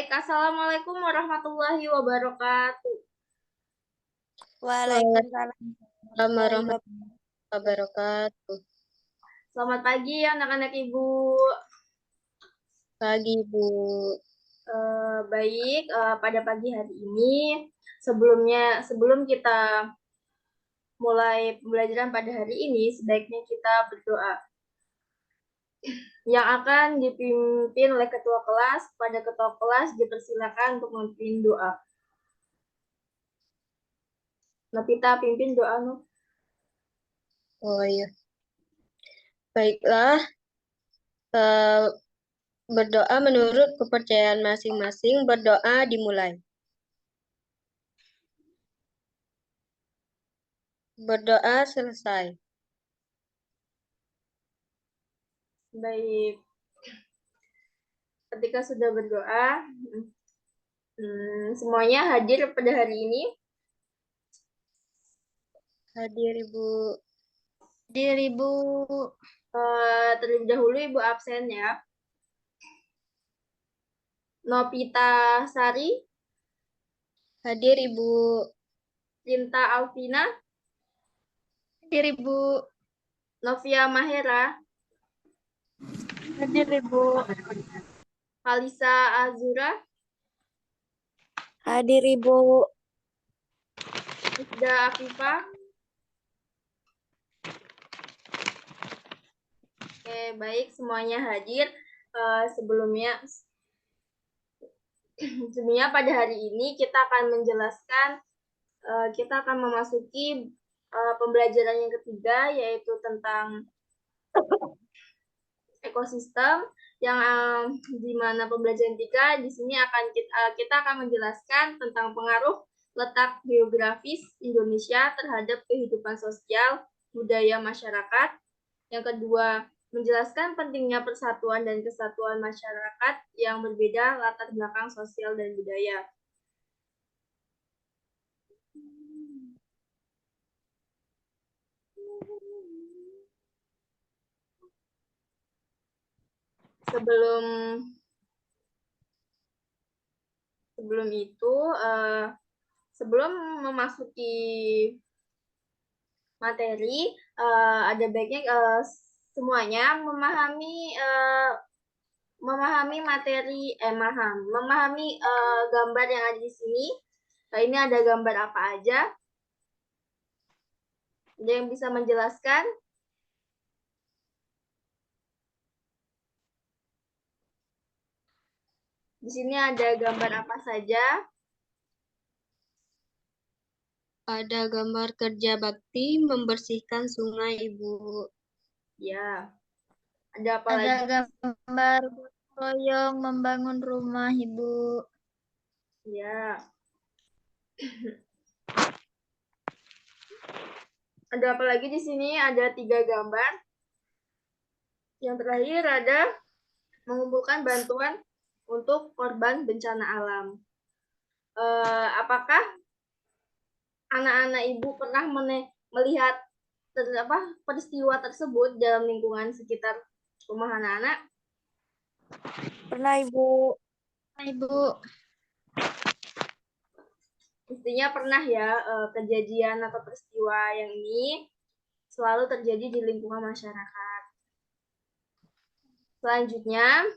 Baik, Assalamualaikum warahmatullahi wabarakatuh. Waalaikumsalam warahmatullahi Warahmatullahi wabarakatuh. Selamat pagi anak-anak Ibu. Pagi, Bu. Baik, pada pagi hari ini, sebelum kita mulai pembelajaran pada hari ini, sebaiknya kita berdoa. Yang akan dipimpin oleh ketua kelas, pada ketua kelas dipersilakan untuk memimpin doa. Novita pimpin doa, Nu. Oh iya. Baiklah, berdoa menurut kepercayaan masing-masing. Berdoa dimulai. Berdoa selesai. Baik. Ketika sudah berdoa, semuanya hadir pada hari ini. Hadir, Ibu. Hadir Ibu. Terlebih dahulu Ibu absen ya. Novita Sari. Hadir, Ibu. Cinta Alvina. Hadir Ibu. Novia Mahera. Hadir Ibu. Kalisa Azura. Hadir Ibu. Isda Afifa. Oke, baik, semuanya hadir. Sebelumnya pada hari ini kita akan menjelaskan, kita akan memasuki pembelajaran yang ketiga, yaitu tentang ekosistem, yang di mana pembelajaran tiga di sini kita akan menjelaskan tentang pengaruh letak geografis Indonesia terhadap kehidupan sosial budaya masyarakat. Yang kedua, menjelaskan pentingnya persatuan dan kesatuan masyarakat yang berbeda latar belakang sosial dan budaya. Sebelum itu, sebelum memasuki materi, ada baiknya semuanya memahami materi, memahami gambar yang ada di sini. Nah, ini ada gambar apa aja? Ada yang bisa menjelaskan? Di sini ada gambar apa saja? Ada gambar kerja bakti membersihkan sungai, Ibu. Ya. Ada apa Ada lagi? gambar royong membangun rumah Ibu. Ya. Ada apa lagi di sini? Ada 3 gambar. Yang terakhir ada mengumpulkan bantuan untuk korban bencana alam. Apakah anak-anak Ibu pernah melihat peristiwa tersebut dalam lingkungan sekitar rumah anak-anak? Pernah Ibu. Pernah Ibu. Mestinya pernah ya, kejadian atau peristiwa yang ini selalu terjadi di lingkungan masyarakat. Selanjutnya,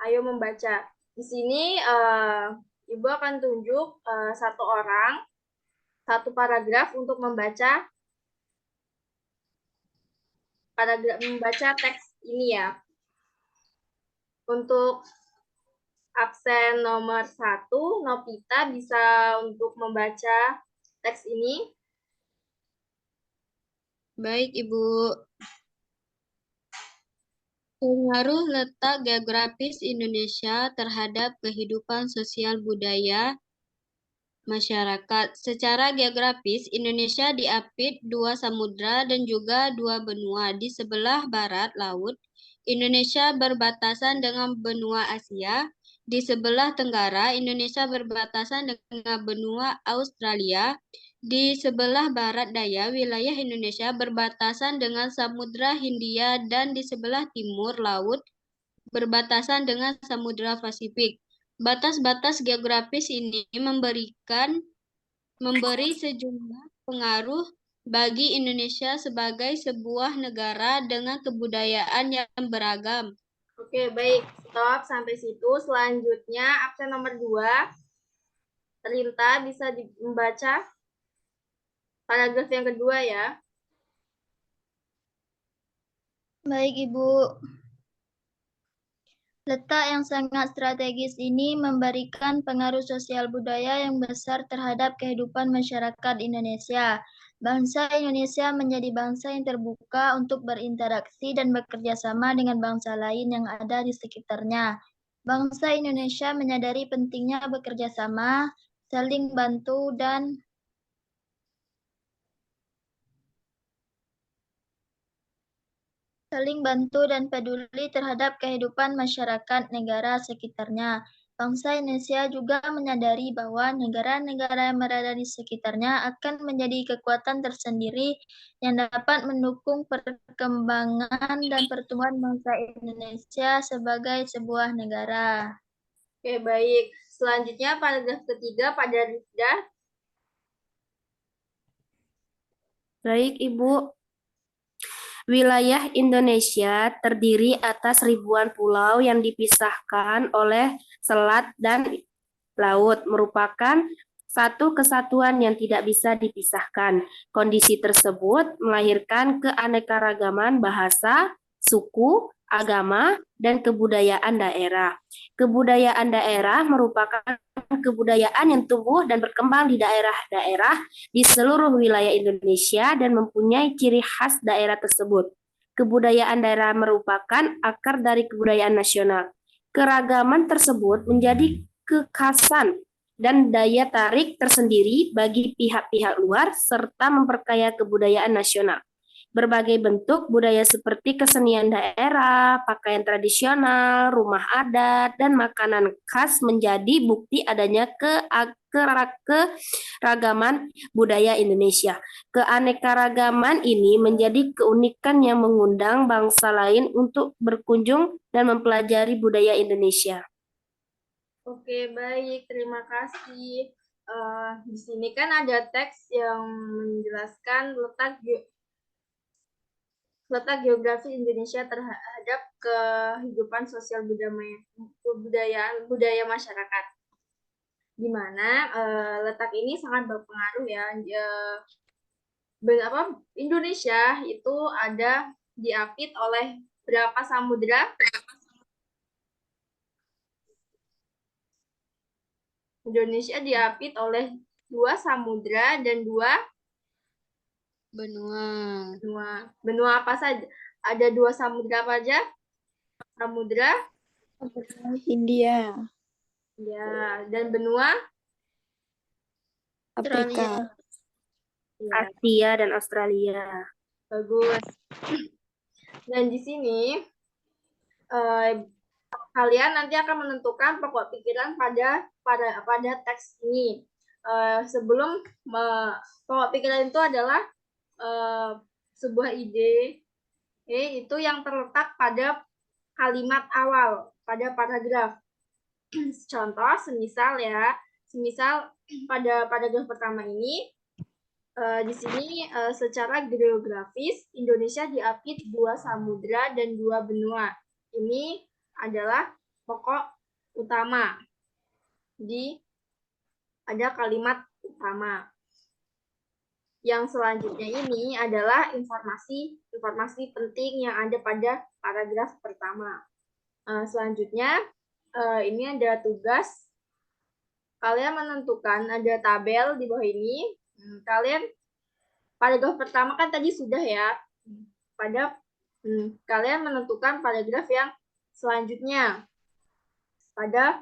ayo membaca. Di sini Ibu akan tunjuk satu orang, satu paragraf untuk membaca teks ini ya. Untuk absen nomor 1, Novita bisa untuk membaca teks ini. Baik, Ibu. Pengaruh letak geografis Indonesia terhadap kehidupan sosial budaya masyarakat. Secara geografis, Indonesia diapit 2 samudra dan juga 2 benua. Di sebelah barat laut, Indonesia berbatasan dengan benua Asia. Di sebelah tenggara, Indonesia berbatasan dengan benua Australia. Di sebelah barat daya wilayah Indonesia berbatasan dengan Samudra Hindia dan di sebelah timur laut berbatasan dengan Samudra Pasifik. Batas-batas geografis ini memberi sejumlah pengaruh bagi Indonesia sebagai sebuah negara dengan kebudayaan yang beragam. Oke, baik. Stop sampai situ. Selanjutnya, absen nomor 2. Rinta bisa membaca paragraf yang kedua ya. Baik, Ibu. Letak yang sangat strategis ini memberikan pengaruh sosial budaya yang besar terhadap kehidupan masyarakat Indonesia. Bangsa Indonesia menjadi bangsa yang terbuka untuk berinteraksi dan bekerja sama dengan bangsa lain yang ada di sekitarnya. Bangsa Indonesia menyadari pentingnya bekerja sama, saling bantu, dan peduli terhadap kehidupan masyarakat negara sekitarnya. Bangsa Indonesia juga menyadari bahwa negara-negara yang berada di sekitarnya akan menjadi kekuatan tersendiri yang dapat mendukung perkembangan dan pertumbuhan bangsa Indonesia sebagai sebuah negara. Oke, baik. Selanjutnya paragraf ketiga pada Rifda. Baik, Ibu. Wilayah Indonesia terdiri atas ribuan pulau yang dipisahkan oleh selat dan laut, merupakan satu kesatuan yang tidak bisa dipisahkan. Kondisi tersebut melahirkan keanekaragaman bahasa, suku, agama, dan kebudayaan daerah. Kebudayaan daerah merupakan kebudayaan yang tumbuh dan berkembang di daerah-daerah di seluruh wilayah Indonesia dan mempunyai ciri khas daerah tersebut. Kebudayaan daerah merupakan akar dari kebudayaan nasional. Keragaman tersebut menjadi kekhasan dan daya tarik tersendiri bagi pihak-pihak luar serta memperkaya kebudayaan nasional. Berbagai bentuk budaya seperti kesenian daerah, pakaian tradisional, rumah adat, dan makanan khas menjadi bukti adanya keragaman budaya Indonesia. Keanekaragaman ini menjadi keunikan yang mengundang bangsa lain untuk berkunjung dan mempelajari budaya Indonesia. Oke, baik. Terima kasih. Di sini kan ada teks yang menjelaskan letak geografi Indonesia terhadap kehidupan sosial budaya masyarakat. Di mana letak ini sangat berpengaruh ya. Indonesia itu ada diapit oleh berapa samudra? Indonesia diapit oleh 2 samudra dan 2 benua. Benua apa saja? Ada 2 samudra apa aja? Samudra Hindia, ya, dan benua Afrika. ya, Asia dan Australia. bagus. Dan di sini kalian nanti akan menentukan pokok pikiran pada teks ini. Sebelum pokok pikiran itu adalah sebuah ide itu yang terletak pada kalimat awal, pada paragraf. Contoh, semisal pada paragraf pertama ini, di sini secara geografis Indonesia diapit 2 samudra dan 2 benua. Ini adalah pokok utama ada kalimat utama. Yang selanjutnya ini adalah informasi penting yang ada pada paragraf pertama. Selanjutnya ini ada tugas. Kalian menentukan, ada tabel di bawah ini. Kalian paragraf pertama kan tadi sudah ya. Kalian menentukan paragraf yang selanjutnya. Pada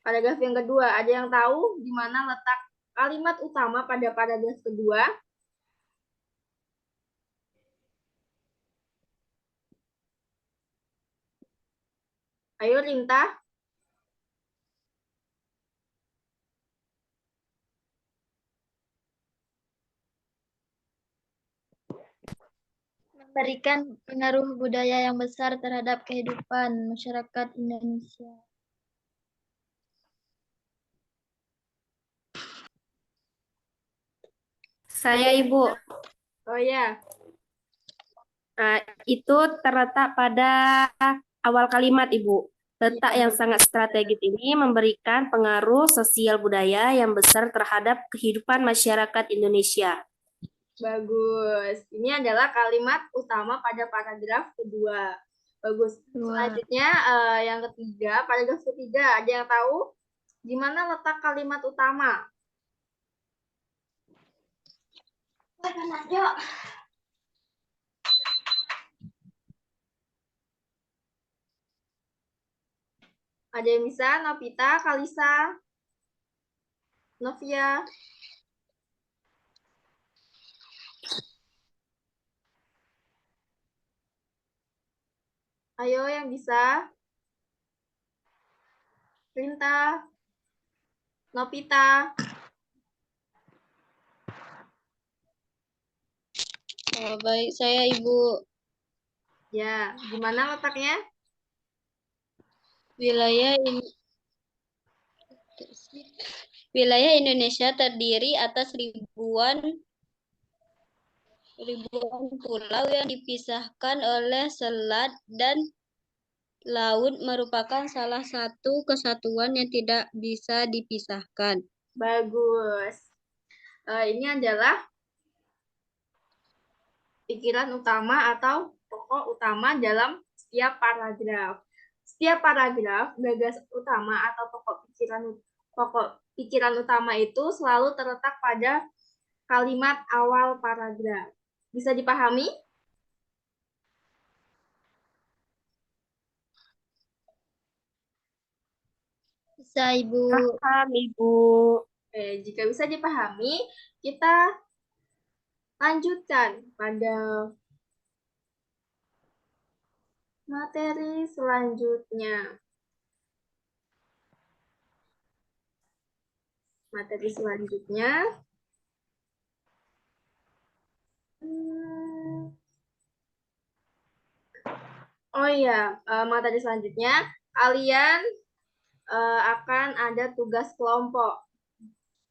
paragraf yang kedua, ada yang tahu di mana letak kalimat utama pada paragraf kedua? Ayo, Rinta. Memberikan pengaruh budaya yang besar terhadap kehidupan masyarakat Indonesia. Saya Ibu. Oh ya, Itu terletak pada awal kalimat, Ibu. Letak yang sangat strategis ini memberikan pengaruh sosial budaya yang besar terhadap kehidupan masyarakat Indonesia. bagus. Ini adalah kalimat utama pada paragraf kedua. Bagus. Selanjutnya yang ketiga, paragraf ketiga. Ada yang tahu di mana letak kalimat utama? Ada yang bisa? Novita, Kalisa, Novia. Ayo yang bisa. Rinta, Novita. Baik, saya Ibu. Ya, di mana letaknya? Wilayah Indonesia terdiri atas ribuan pulau yang dipisahkan oleh selat dan laut merupakan salah satu kesatuan yang tidak bisa dipisahkan. Bagus. Ini adalah pikiran utama atau pokok utama dalam setiap paragraf. Setiap paragraf, gagas utama atau pokok pikiran utama itu selalu terletak pada kalimat awal paragraf. Bisa dipahami? Bisa, Ibu. Paham, Ibu. Jika bisa dipahami, kita lanjutkan pada materi selanjutnya. Materi selanjutnya. Oh iya, materi selanjutnya kalian akan ada tugas kelompok.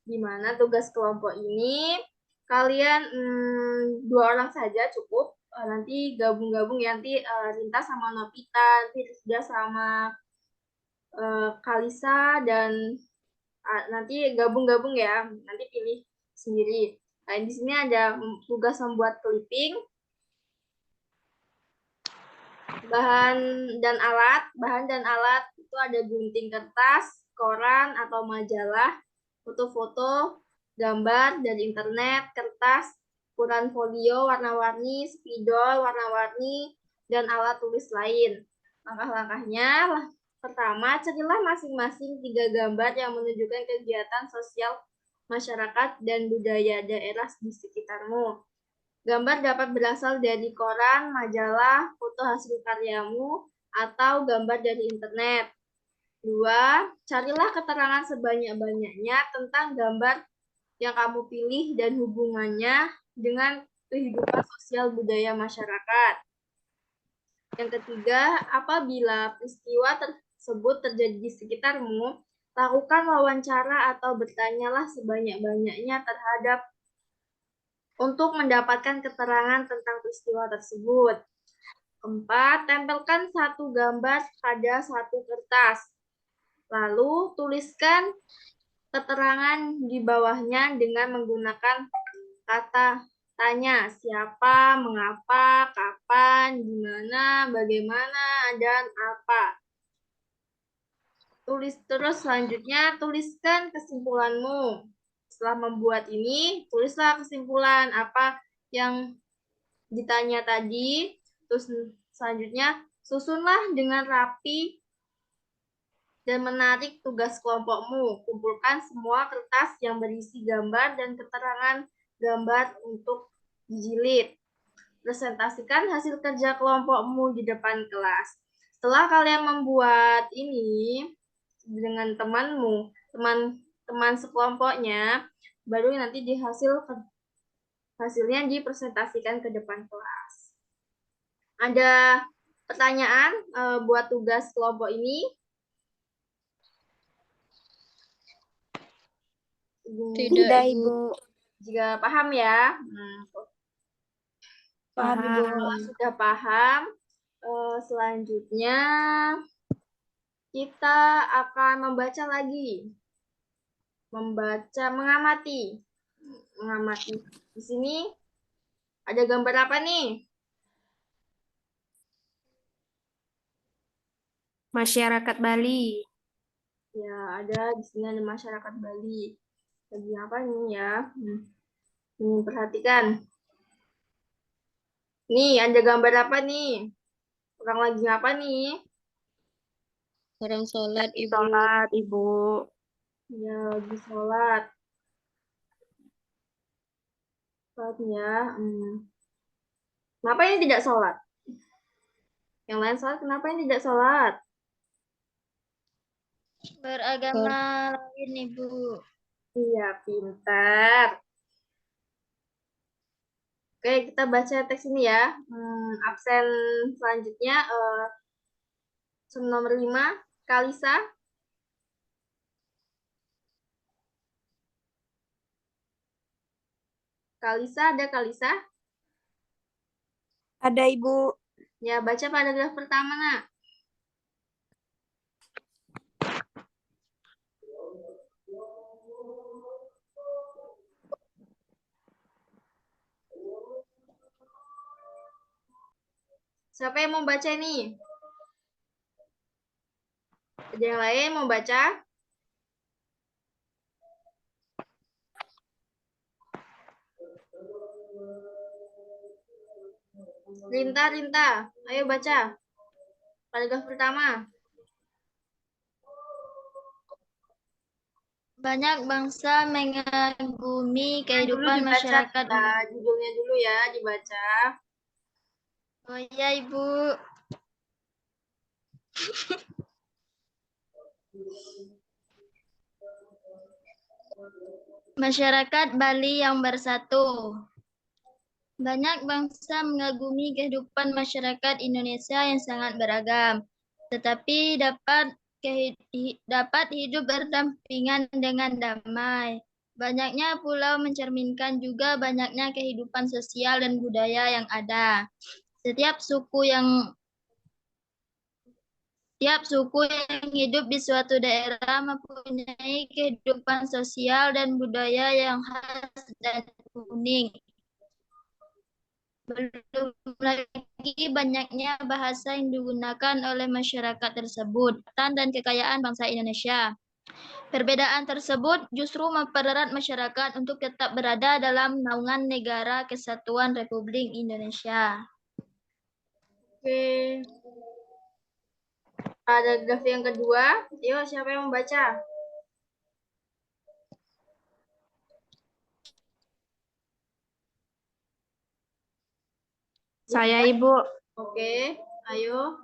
Di mana tugas kelompok ini kalian 2 orang saja cukup. Nanti gabung-gabung ya, nanti Rinta sama Novita, nanti Rizda sama Kalisa, dan nanti gabung-gabung ya, nanti pilih sendiri. Nah, di sini ada tugas membuat clipping, bahan dan alat itu ada gunting kertas, koran atau majalah, foto-foto, gambar dari internet, kertas, ukuran folio warna-warni, spidol warna-warni, dan alat tulis lain. Langkah-langkahnya, pertama, carilah masing-masing 3 gambar yang menunjukkan kegiatan sosial masyarakat dan budaya daerah di sekitarmu. Gambar dapat berasal dari koran, majalah, foto hasil karyamu, atau gambar dari internet. 2. Carilah keterangan sebanyak-banyaknya tentang gambar yang kamu pilih dan hubungannya dengan kehidupan sosial budaya masyarakat. Yang ketiga, apabila peristiwa tersebut terjadi di sekitarmu, lakukan wawancara atau bertanyalah sebanyak-banyaknya terhadap untuk mendapatkan keterangan tentang peristiwa tersebut. 4. Tempelkan satu gambar pada satu kertas. Lalu tuliskan keterangan di bawahnya dengan menggunakan kata tanya, siapa, mengapa, kapan, di mana, bagaimana, dan apa. Tulis terus selanjutnya, tuliskan kesimpulanmu. Setelah membuat ini, tulislah kesimpulan apa yang ditanya tadi. Terus selanjutnya, susunlah dengan rapi dan menarik tugas kelompokmu. Kumpulkan semua kertas yang berisi gambar dan keterangan gambar untuk dijilid. Presentasikan hasil kerja kelompokmu di depan kelas. Setelah kalian membuat ini dengan temanmu, teman sekelompoknya, baru nanti hasilnya dipresentasikan ke depan kelas. Ada pertanyaan buat tugas kelompok ini? Tidak, Ibu. Jika paham ya. Paham, Ibu. Kalau sudah paham, selanjutnya kita akan membaca lagi. Mengamati. Di sini ada gambar apa nih? Masyarakat Bali. Ya, ada di sini ada masyarakat Bali. Lagi apa ini ya? Ini perhatikan. Nih, ada gambar apa nih? Orang lagi apa nih? Orang sholat, Ibu. Sholat, Ibu. Ya, lagi sholat. Sholatnya. Kenapa ini tidak sholat? Yang lain sholat, kenapa ini tidak sholat? Beragama lain, Ibu. Iya, pintar. Oke, kita baca teks ini ya. Absen selanjutnya, nomor 5, Kalisa. Kalisa, ada Kalisa? Ada, Ibu. Ya, baca paragraf pertama, Nak. Siapa yang mau baca ini? Ada yang lain mau baca? Rinta, ayo baca. Paragraf pertama. Banyak bangsa mengagumi kehidupan Dibaca, masyarakat. judulnya dulu ya, dibaca. Oh iya, Ibu. Masyarakat Bali yang bersatu. Banyak bangsa mengagumi kehidupan masyarakat Indonesia yang sangat beragam, tetapi dapat hidup berdampingan dengan damai. Banyaknya pulau mencerminkan juga banyaknya kehidupan sosial dan budaya yang ada. Setiap suku yang hidup di suatu daerah mempunyai kehidupan sosial dan budaya yang khas dan unik. Belum lagi banyaknya bahasa yang digunakan oleh masyarakat tersebut dan kekayaan bangsa Indonesia. Perbedaan tersebut justru mempererat masyarakat untuk tetap berada dalam naungan Negara Kesatuan Republik Indonesia. Oke. Paragraf yang kedua, yuk siapa yang membaca? Saya, Ibu. Oke, ayo.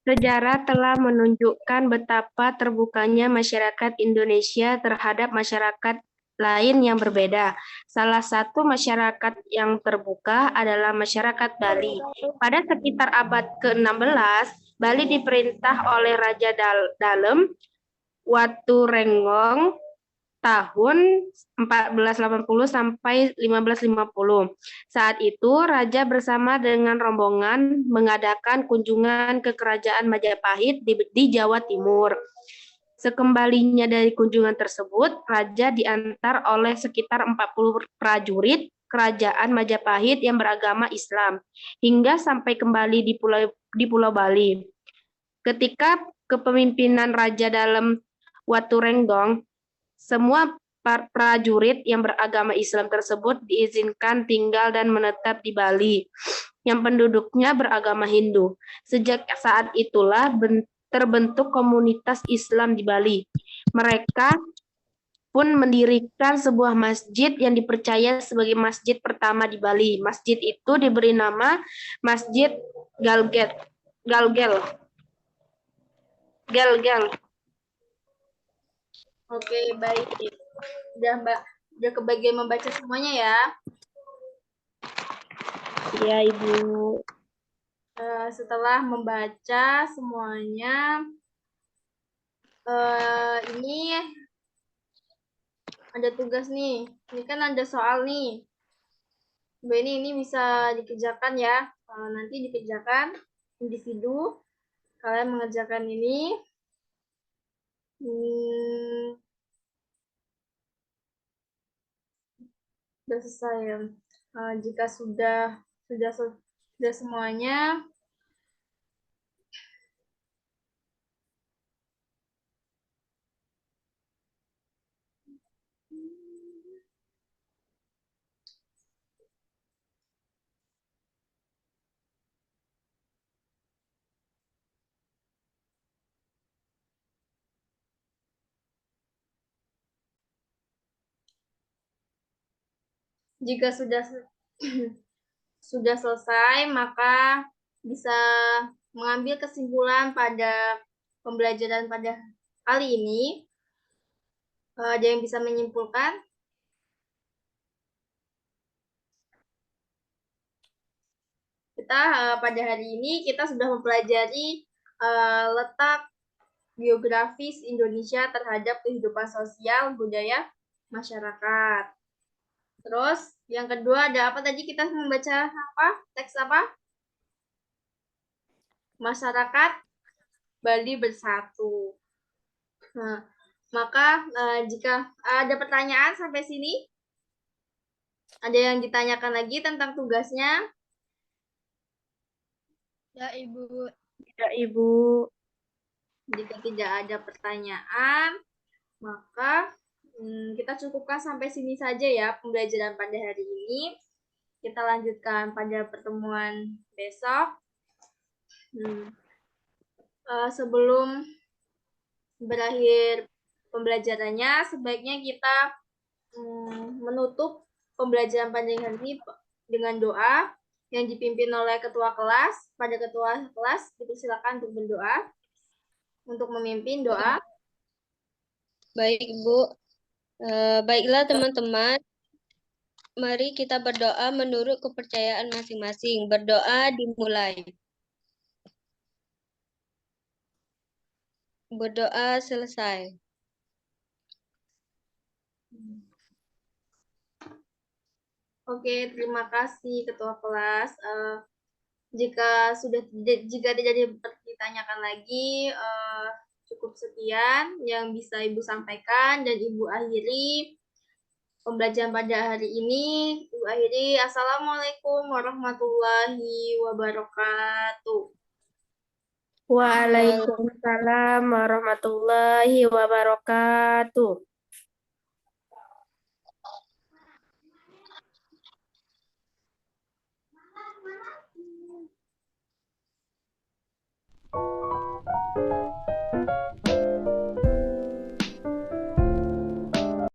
Sejarah telah menunjukkan betapa terbukanya masyarakat Indonesia terhadap masyarakat lain yang berbeda. Salah satu masyarakat yang terbuka adalah masyarakat Bali. Pada sekitar abad ke-16, Bali diperintah oleh Raja Dalem Waturenggong tahun 1480 sampai 1550. Saat itu raja bersama dengan rombongan mengadakan kunjungan ke kerajaan Majapahit di Jawa Timur. Sekembalinya dari kunjungan tersebut, raja diantar oleh sekitar 40 prajurit kerajaan Majapahit yang beragama Islam hingga sampai kembali di Pulau Bali. Ketika kepemimpinan Raja Dalem Waturenggong, semua prajurit yang beragama Islam tersebut diizinkan tinggal dan menetap di Bali, yang penduduknya beragama Hindu. Sejak saat itulah terbentuk komunitas Islam di Bali. Mereka pun mendirikan sebuah masjid yang dipercaya sebagai masjid pertama di Bali. Masjid itu diberi nama Masjid Galgel. Oke, baik. Udah kebagian membaca semuanya ya. Ya, Ibu. setelah membaca semuanya, ini ada tugas nih. Ini kan ada soal nih. Coba ini bisa dikerjakan ya. Nanti dikerjakan individu. Kalian mengerjakan ini. Sudah selesai ya. Jika sudah semuanya, jika sudah sudah selesai, maka bisa mengambil kesimpulan pada pembelajaran pada kali ini. Ada yang bisa menyimpulkan? Kita pada hari ini kita sudah mempelajari letak geografis Indonesia terhadap kehidupan sosial budaya masyarakat. Terus yang kedua ada apa tadi, kita membaca apa? Teks apa? Masyarakat Bali Bersatu. Nah, maka jika ada pertanyaan sampai sini, ada yang ditanyakan lagi tentang tugasnya? Ya, Ibu. Tidak, Ibu. Jika tidak ada pertanyaan, maka kita cukupkan sampai sini saja ya pembelajaran pada hari ini. Kita lanjutkan pada pertemuan besok. Sebelum berakhir pembelajarannya, sebaiknya kita menutup pembelajaran pada hari ini dengan doa yang dipimpin oleh ketua kelas. Pada ketua kelas, dipersilakan untuk berdoa, untuk memimpin doa. Baik, Ibu. Baiklah, teman-teman. Mari kita berdoa menurut kepercayaan masing-masing. Berdoa dimulai. Berdoa selesai. Oke, terima kasih ketua kelas. Jika tidak ditanyakan lagi, cukup sekian yang bisa Ibu sampaikan dan Ibu akhiri pembelajaran pada hari ini. Ibu akhiri, Assalamualaikum warahmatullahi wabarakatuh. Waalaikumsalam warahmatullahi wabarakatuh.